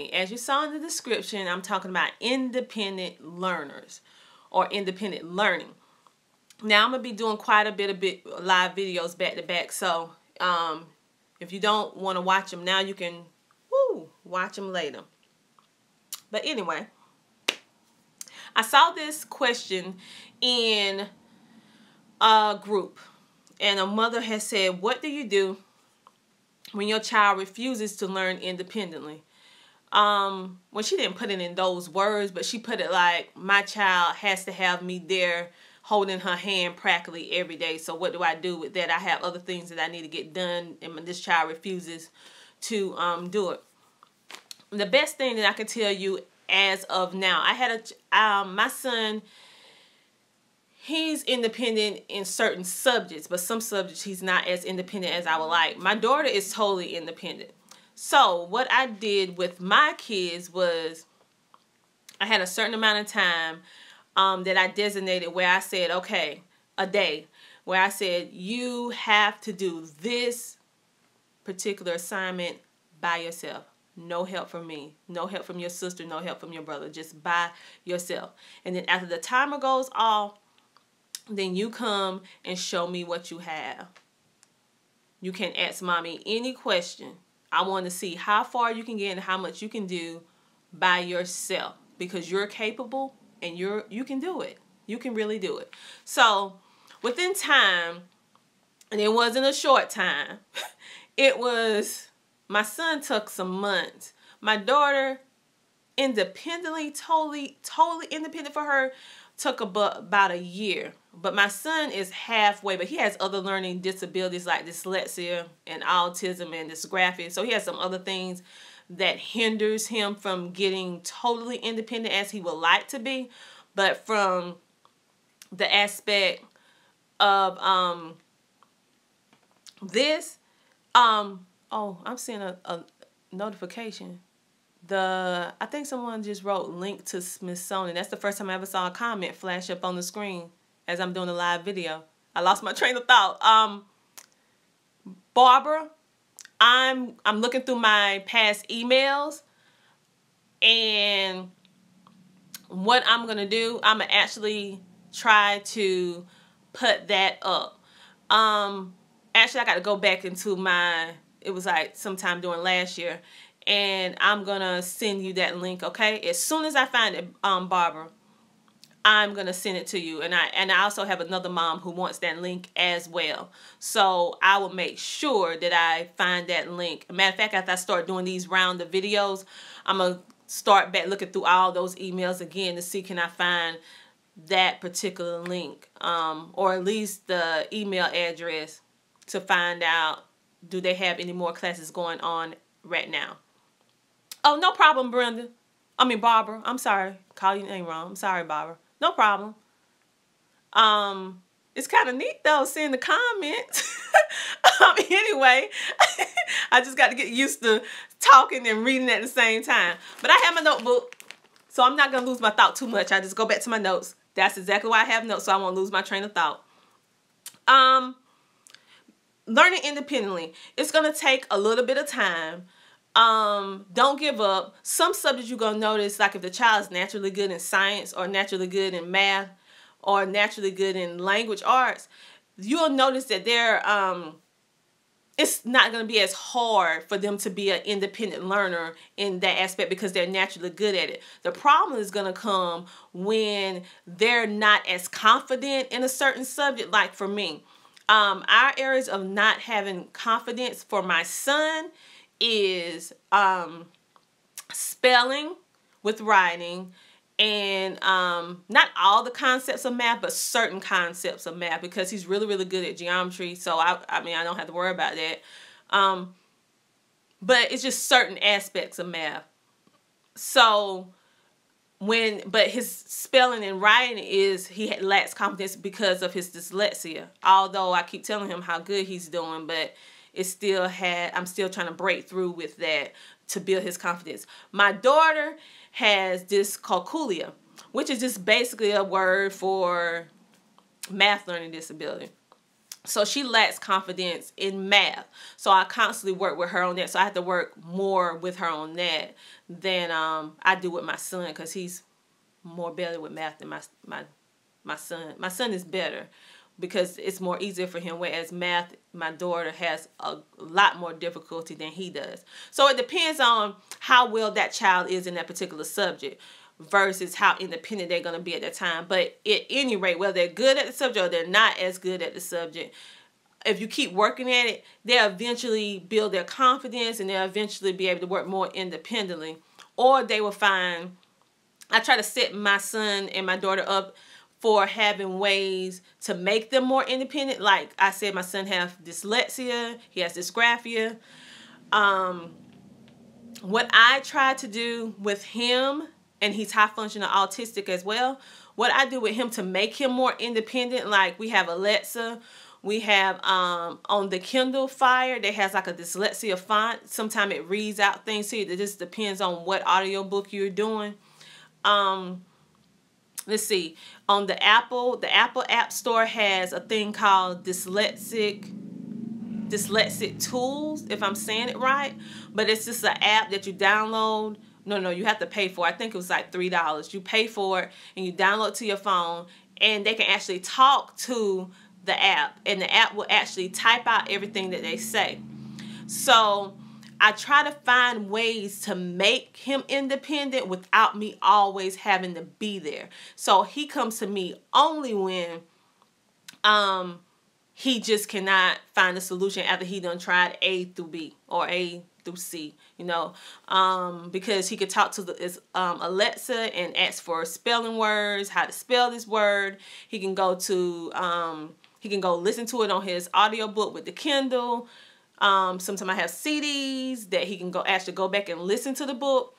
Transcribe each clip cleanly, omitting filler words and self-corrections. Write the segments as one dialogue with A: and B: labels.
A: me. As you saw in the description, I'm talking about independent learners or independent learning. Now, I'm going to be doing quite a bit of live videos back to back. So, if you don't want to watch them now, you can watch them later. But anyway, I saw this question in a group, and a mother has said, what do you do when your child refuses to learn independently? Well, she didn't put it in those words, but she put it like, my child has to have me there holding her hand practically every day. So what do I do with that? I have other things that I need to get done, and this child refuses to do it. The best thing that I can tell you as of now, I had my son, he's independent in certain subjects, but some subjects he's not as independent as I would like. My daughter is totally independent. So what I did with my kids was I had a certain amount of time that I designated where I said, okay, a day, where I said, you have to do this particular assignment by yourself. No help from me. No help from your sister. No help from your brother. Just by yourself. And then after the timer goes off, then you come and show me what you have. You can ask mommy any question. I want to see how far you can get and how much you can do by yourself, because you're capable and you can do it. You can really do it. So within time, and it wasn't a short time, it was, my son took some months. My daughter, independently, totally independent for her, took about a year. But my son is halfway, but he has other learning disabilities like dyslexia and autism and dysgraphia. So he has some other things that hinders him from getting totally independent as he would like to be. But from the aspect of this, oh, I'm seeing a notification. I think someone just wrote link to Smithsonian. That's the first time I ever saw a comment flash up on the screen as I'm doing a live video. I lost my train of thought. Barbara, I'm looking through my past emails, and what I'm gonna do, I'm gonna actually try to put that up. Actually, I got to go back into it was like sometime during last year, and I'm gonna send you that link. Okay, as soon as I find it, Barbara, I'm gonna send it to you. And I also have another mom who wants that link as well. So I will make sure that I find that link. Matter of fact, after I start doing these round of videos, I'm gonna start back looking through all those emails again to see, can I find that particular link, or at least the email address, to find out, do they have any more classes going on right now. Oh, no problem, Brenda. I mean, Barbara. I'm sorry. Call your name wrong. I'm sorry, Barbara. No problem. It's kind of neat, though, seeing the comments. Anyway, I just got to get used to talking and reading at the same time. But I have my notebook, so I'm not going to lose my thought too much. I just go back to my notes. That's exactly why I have notes, so I won't lose my train of thought. Learning independently. It's going to take a little bit of time. Don't give up. Some subjects you're going to notice, like if the child is naturally good in science or naturally good in math or naturally good in language arts, you'll notice that it's not going to be as hard for them to be an independent learner in that aspect because they're naturally good at it. The problem is going to come when they're not as confident in a certain subject, like for me. Our areas of not having confidence for my son is spelling with writing, and not all the concepts of math, but certain concepts of math, because he's really, really good at geometry. So I mean, I don't have to worry about that. But it's just certain aspects of math. So but his spelling and writing he lacks confidence because of his dyslexia. Although I keep telling him how good he's doing, but I'm still trying to break through with that to build his confidence. My daughter has dyscalculia, which is just basically a word for math learning disability. So she lacks confidence in math. So I constantly work with her on that. So I have to work more with her on that than I do with my son, because he's more better with math than my son. My son is better because it's more easier for him, whereas math, my daughter has a lot more difficulty than he does. So it depends on how well that child is in that particular subject versus how independent they're going to be at that time. But at any rate, whether they're good at the subject or they're not as good at the subject, if you keep working at it, they'll eventually build their confidence and they'll eventually be able to work more independently. Or they will find, I try to set my son and my daughter up for having ways to make them more independent. Like I said, my son has dyslexia, he has dysgraphia. What I try to do with him, and he's high functional autistic as well, what I do with him to make him more independent, like we have Alexa, we have on the Kindle Fire, that has like a dyslexia font. Sometimes it reads out things to you. It just depends on what audiobook you're doing. Let's see. On the Apple App Store has a thing called dyslexic tools, if I'm saying it right. But it's just an app that you download. No, you have to pay for it. I think it was like $3. You pay for it and you download it to your phone, and they can actually talk to the app, and the app will actually type out everything that they say. So I try to find ways to make him independent without me always having to be there. So he comes to me only when he just cannot find a solution after he done tried A through B or A through C, you know, because he could talk to Alexa and ask for spelling words, how to spell this word. He can go listen to it on his audiobook with the Kindle. Sometimes I have CDs that he can actually go back and listen to the book.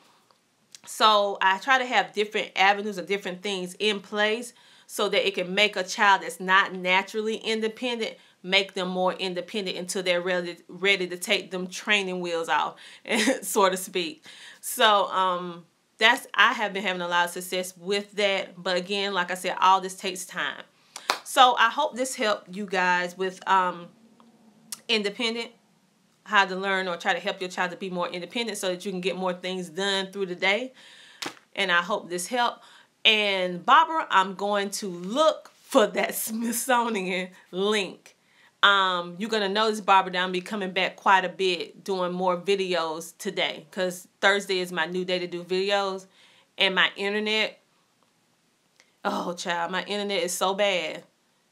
A: So I try to have different avenues of different things in place so that it can make a child that's not naturally independent, make them more independent until they're ready to take them training wheels off, so to speak. So I have been having a lot of success with that. But again, like I said, all this takes time. So I hope this helped you guys with independent, how to learn or try to help your child to be more independent so that you can get more things done through the day. And I hope this helped. And Barbara, I'm going to look for that Smithsonian link. You're going to notice, Barbara, that I'm be coming back quite a bit doing more videos today, because Thursday is my new day to do videos. And my internet, oh child, my internet is so bad.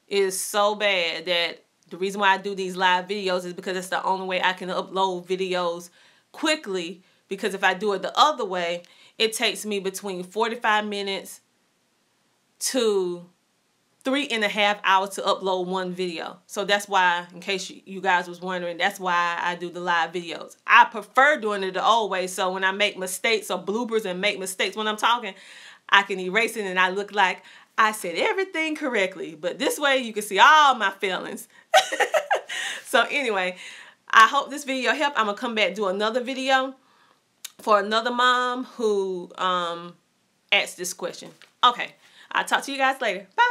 A: It is so bad that the reason why I do these live videos is because it's the only way I can upload videos quickly. Because if I do it the other way, it takes me between 45 minutes to 3.5 hours to upload one video. So that's why, in case you guys was wondering, that's why I do the live videos. I prefer doing it the old way, so when I make mistakes or bloopers and make mistakes when I'm talking, I can erase it and I look like I said everything correctly. But this way you can see all my feelings. So anyway, I hope this video helped. I'm going to come back and do another video for another mom who asked this question. Okay, I'll talk to you guys later. Bye.